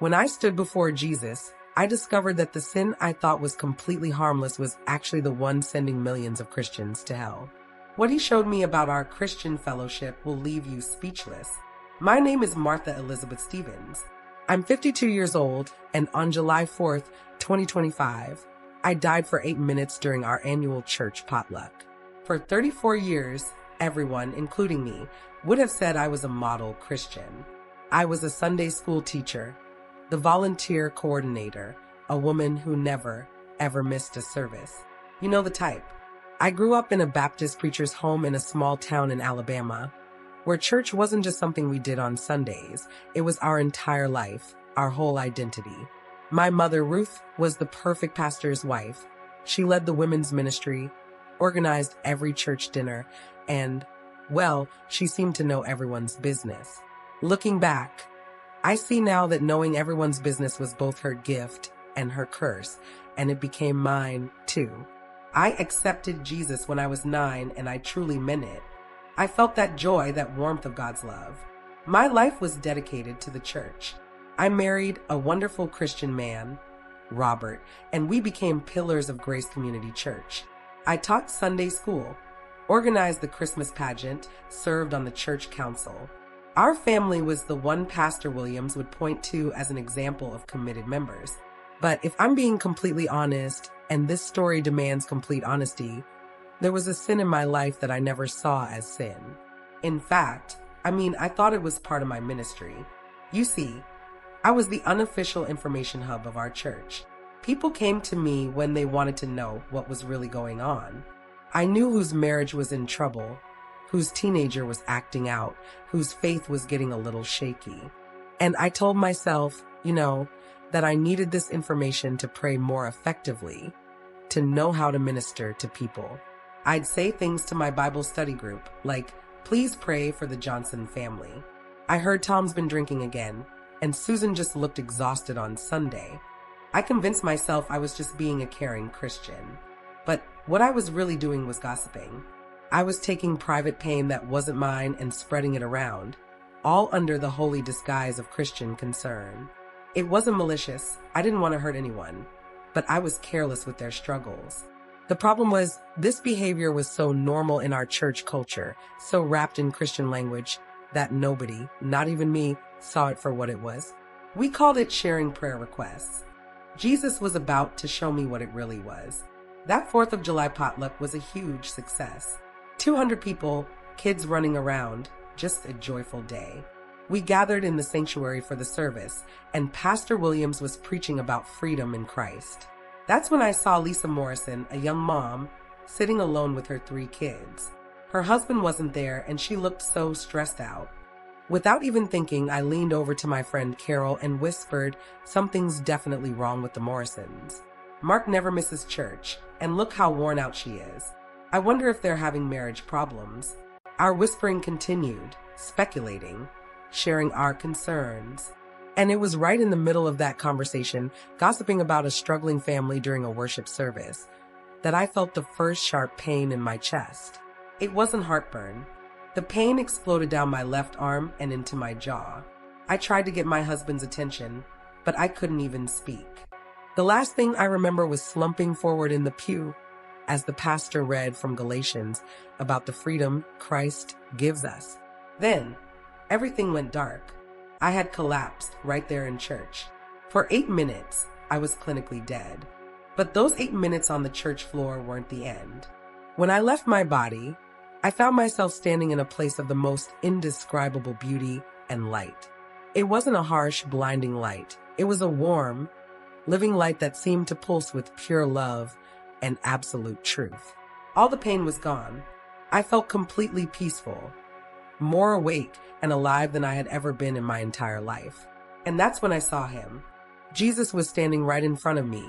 When I stood before Jesus, I discovered that the sin I thought was completely harmless was actually the one sending millions of Christians to hell. What he showed me about our Christian fellowship will leave you speechless. My name is Martha Elizabeth Stevens. I'm 52 years old, and on July 4th, 2025, I died for 8 minutes during our annual church potluck. For 34 years, everyone, including me, would have said I was a model Christian. I was a Sunday school teacher, the volunteer coordinator, a woman who never, ever missed a service. You know the type. I grew up in a Baptist preacher's home in a small town in Alabama, where church wasn't just something we did on Sundays. It was our entire life, our whole identity. My mother, Ruth, was the perfect pastor's wife. She led the women's ministry, organized every church dinner, and, well, she seemed to know everyone's business. Looking back, I see now that knowing everyone's business was both her gift and her curse, and it became mine, too. I accepted Jesus when I was 9, and I truly meant it. I felt that joy, that warmth of God's love. My life was dedicated to the church. I married a wonderful Christian man, Robert, and we became pillars of Grace Community Church. I taught Sunday school, organized the Christmas pageant, served on the church council. Our family was the one Pastor Williams would point to as an example of committed members. But if I'm being completely honest, and this story demands complete honesty, there was a sin in my life that I never saw as sin. In fact, I thought it was part of my ministry. You see, I was the unofficial information hub of our church. People came to me when they wanted to know what was really going on. I knew whose marriage was in trouble, whose teenager was acting out, whose faith was getting a little shaky. And I told myself, that I needed this information to pray more effectively, to know how to minister to people. I'd say things to my Bible study group, like, please pray for the Johnson family. I heard Tom's been drinking again, and Susan just looked exhausted on Sunday. I convinced myself I was just being a caring Christian. But what I was really doing was gossiping. I was taking private pain that wasn't mine and spreading it around, all under the holy disguise of Christian concern. It wasn't malicious. I didn't want to hurt anyone, but I was careless with their struggles. The problem was, this behavior was so normal in our church culture, so wrapped in Christian language, that nobody, not even me, saw it for what it was. We called it sharing prayer requests. Jesus was about to show me what it really was. That 4th of July potluck was a huge success. 200 people, kids running around, just a joyful day. We gathered in the sanctuary for the service, and Pastor Williams was preaching about freedom in Christ. That's when I saw Lisa Morrison, a young mom, sitting alone with her 3 kids. Her husband wasn't there, and she looked so stressed out. Without even thinking, I leaned over to my friend Carol and whispered, something's definitely wrong with the Morrisons. Mark never misses church, and look how worn out she is. I wonder if they're having marriage problems. Our whispering continued, speculating, sharing our concerns. And it was right in the middle of that conversation, gossiping about a struggling family during a worship service, that I felt the first sharp pain in my chest. It wasn't heartburn. The pain exploded down my left arm and into my jaw. I tried to get my husband's attention, but I couldn't even speak. The last thing I remember was slumping forward in the pew as the pastor read from Galatians about the freedom Christ gives us. Then, everything went dark. I had collapsed right there in church. For 8 minutes, I was clinically dead. But those 8 minutes on the church floor weren't the end. When I left my body, I found myself standing in a place of the most indescribable beauty and light. It wasn't a harsh, blinding light. It was a warm, living light that seemed to pulse with pure love and absolute truth. All the pain was gone. I felt completely peaceful, more awake and alive than I had ever been in my entire life. And that's when I saw him. Jesus was standing right in front of me,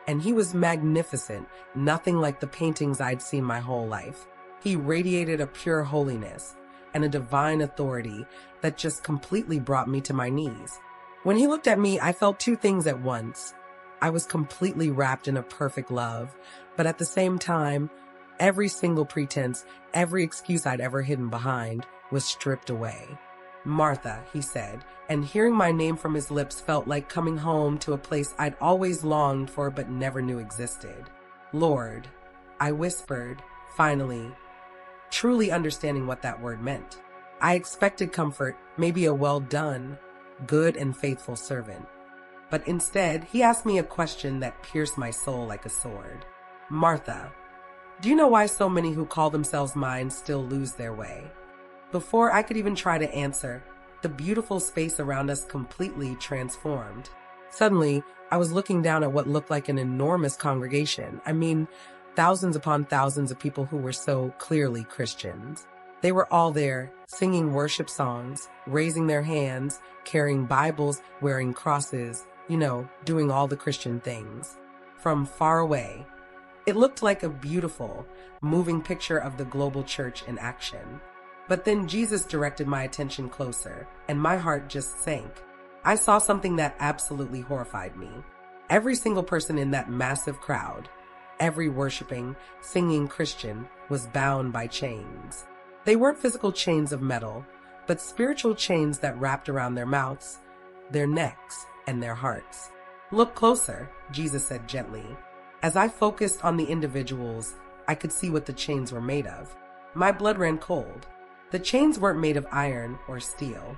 and he was magnificent, nothing like the paintings I'd seen my whole life. He radiated a pure holiness and a divine authority that just completely brought me to my knees. When he looked at me, I felt 2 things at once. I was completely wrapped in a perfect love, but at the same time, every single pretense, every excuse I'd ever hidden behind was stripped away. Martha, he said, and hearing my name from his lips felt like coming home to a place I'd always longed for but never knew existed. Lord, I whispered, finally, truly understanding what that word meant. I expected comfort, maybe a well done, good and faithful servant. But instead, he asked me a question that pierced my soul like a sword. Martha, do you know why so many who call themselves mine still lose their way? Before I could even try to answer, the beautiful space around us completely transformed. Suddenly, I was looking down at what looked like an enormous congregation. I mean, thousands upon thousands of people who were so clearly Christians. They were all there, singing worship songs, raising their hands, carrying Bibles, wearing crosses, doing all the Christian things. From far away, it looked like a beautiful, moving picture of the global church in action. But then Jesus directed my attention closer, and my heart just sank. I saw something that absolutely horrified me. Every single person in that massive crowd, every worshiping, singing Christian, was bound by chains. They weren't physical chains of metal, but spiritual chains that wrapped around their mouths, their necks, and their hearts. Look closer, Jesus said gently. As I focused on the individuals, I could see what the chains were made of. My blood ran cold. The chains weren't made of iron or steel.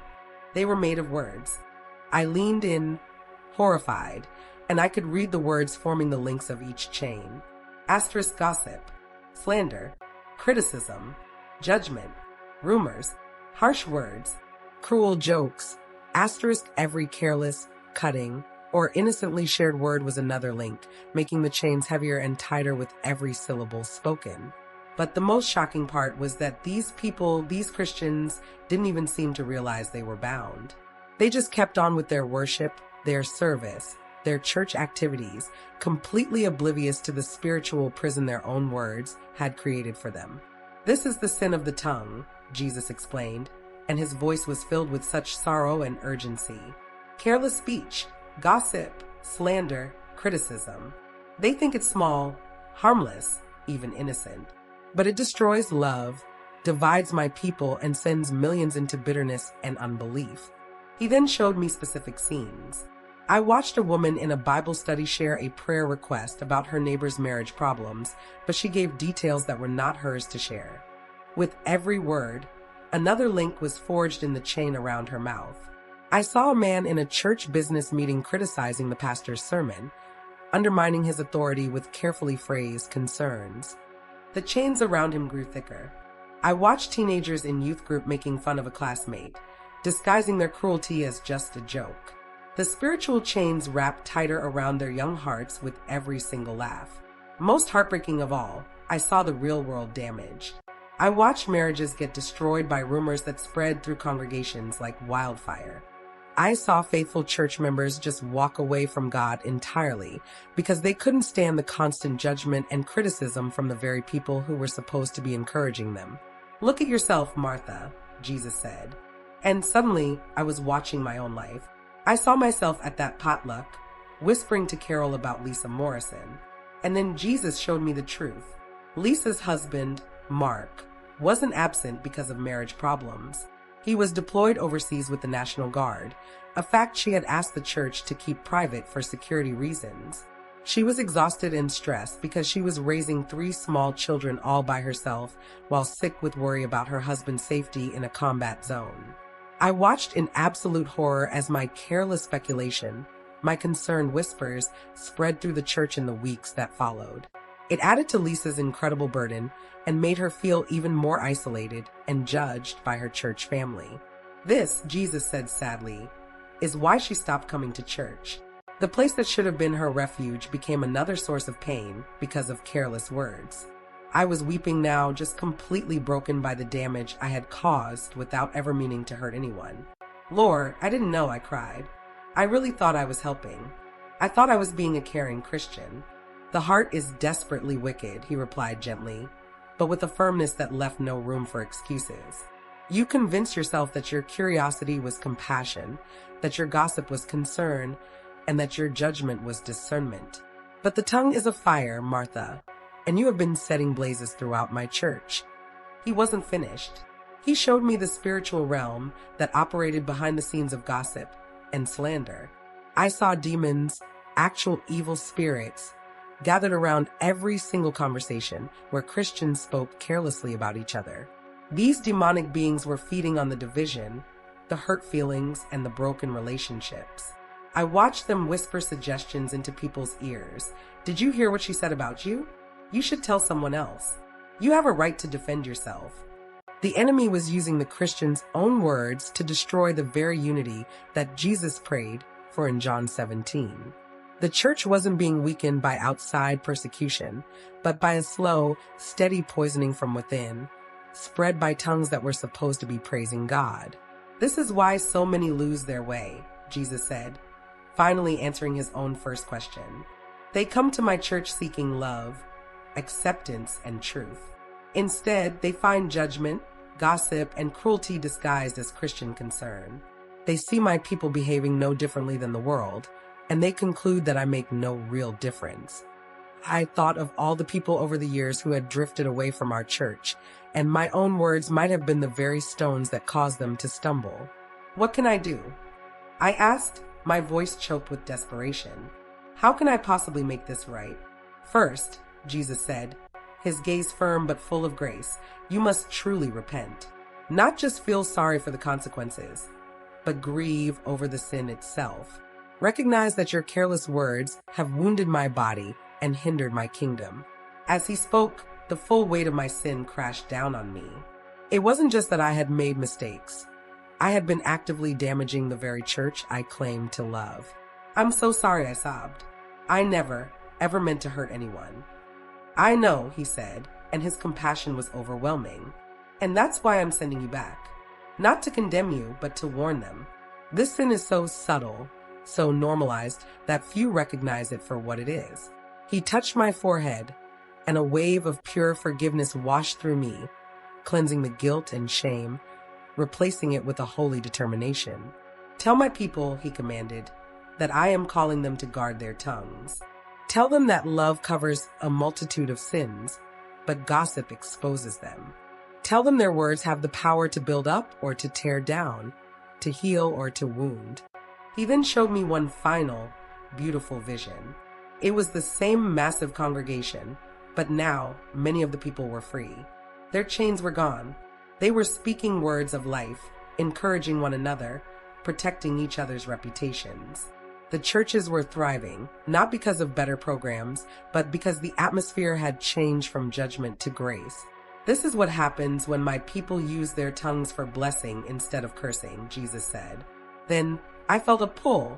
They were made of words. I leaned in, horrified, and I could read the words forming the links of each chain. Asterisk gossip, slander, criticism, judgment, rumors, harsh words, cruel jokes. Asterisk every careless, cutting, or innocently shared word was another link, making the chains heavier and tighter with every syllable spoken. But the most shocking part was that these Christians, didn't even seem to realize they were bound. They just kept on with their worship, their service, their church activities, completely oblivious to the spiritual prison their own words had created for them. This is the sin of the tongue, Jesus explained, and his voice was filled with such sorrow and urgency. Careless speech, gossip, slander, criticism. They think it's small, harmless, even innocent. But it destroys love, divides my people, and sends millions into bitterness and unbelief. He then showed me specific scenes. I watched a woman in a Bible study share a prayer request about her neighbor's marriage problems, but she gave details that were not hers to share. With every word, another link was forged in the chain around her mouth. I saw a man in a church business meeting criticizing the pastor's sermon, undermining his authority with carefully phrased concerns. The chains around him grew thicker. I watched teenagers in youth group making fun of a classmate, disguising their cruelty as just a joke. The spiritual chains wrapped tighter around their young hearts with every single laugh. Most heartbreaking of all, I saw the real world damage. I watched marriages get destroyed by rumors that spread through congregations like wildfire. I saw faithful church members just walk away from God entirely because they couldn't stand the constant judgment and criticism from the very people who were supposed to be encouraging them. Look at yourself, Martha, Jesus said. And suddenly, I was watching my own life. I saw myself at that potluck, whispering to Carol about Lisa Morrison. And then Jesus showed me the truth. Lisa's husband, Mark, wasn't absent because of marriage problems. He was deployed overseas with the National Guard, a fact she had asked the church to keep private for security reasons. She was exhausted and stressed because she was raising 3 small children all by herself while sick with worry about her husband's safety in a combat zone. I watched in absolute horror as my careless speculation, my concerned whispers, spread through the church in the weeks that followed. It added to Lisa's incredible burden and made her feel even more isolated and judged by her church family. This, Jesus said sadly, is why she stopped coming to church. The place that should have been her refuge became another source of pain because of careless words. I was weeping now, just completely broken by the damage I had caused without ever meaning to hurt anyone. Lord, I didn't know, I cried. I really thought I was helping. I thought I was being a caring Christian. The heart is desperately wicked, he replied gently, but with a firmness that left no room for excuses. You convinced yourself that your curiosity was compassion, that your gossip was concern, and that your judgment was discernment. But the tongue is a fire, Martha, and you have been setting blazes throughout my church. He wasn't finished. He showed me the spiritual realm that operated behind the scenes of gossip and slander. I saw demons, actual evil spirits, gathered around every single conversation where Christians spoke carelessly about each other. These demonic beings were feeding on the division, the hurt feelings, and the broken relationships. I watched them whisper suggestions into people's ears. Did you hear what she said about you? You should tell someone else. You have a right to defend yourself. The enemy was using the Christians' own words to destroy the very unity that Jesus prayed for in John 17. The church wasn't being weakened by outside persecution, but by a slow, steady poisoning from within, spread by tongues that were supposed to be praising God. This is why so many lose their way, Jesus said, finally answering his own first question. They come to my church seeking love, acceptance, and truth. Instead, they find judgment, gossip, and cruelty disguised as Christian concern. They see my people behaving no differently than the world, and they conclude that I make no real difference. I thought of all the people over the years who had drifted away from our church, and my own words might have been the very stones that caused them to stumble. What can I do? I asked, my voice choked with desperation. How can I possibly make this right? First, Jesus said, his gaze firm but full of grace, you must truly repent. Not just feel sorry for the consequences, but grieve over the sin itself. Recognize that your careless words have wounded my body and hindered my kingdom. As he spoke, the full weight of my sin crashed down on me. It wasn't just that I had made mistakes. I had been actively damaging the very church I claimed to love. I'm so sorry, I sobbed. I never, ever meant to hurt anyone. I know, he said, and his compassion was overwhelming. And that's why I'm sending you back. Not to condemn you, but to warn them. This sin is so subtle, so normalized, that few recognize it for what it is. He touched my forehead, and a wave of pure forgiveness washed through me, cleansing the guilt and shame, replacing it with a holy determination. Tell my people, he commanded, that I am calling them to guard their tongues. Tell them that love covers a multitude of sins, but gossip exposes them. Tell them their words have the power to build up or to tear down, to heal or to wound. He then showed me one final, beautiful vision. It was the same massive congregation, but now many of the people were free. Their chains were gone. They were speaking words of life, encouraging one another, protecting each other's reputations. The churches were thriving, not because of better programs, but because the atmosphere had changed from judgment to grace. This is what happens when my people use their tongues for blessing instead of cursing, Jesus said. Then I felt a pull,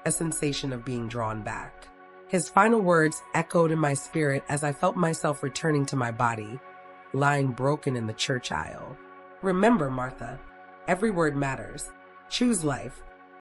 a sensation of being drawn back. His final words echoed in my spirit as I felt myself returning to my body, lying broken in the church aisle. Remember, Martha, every word matters. Choose life,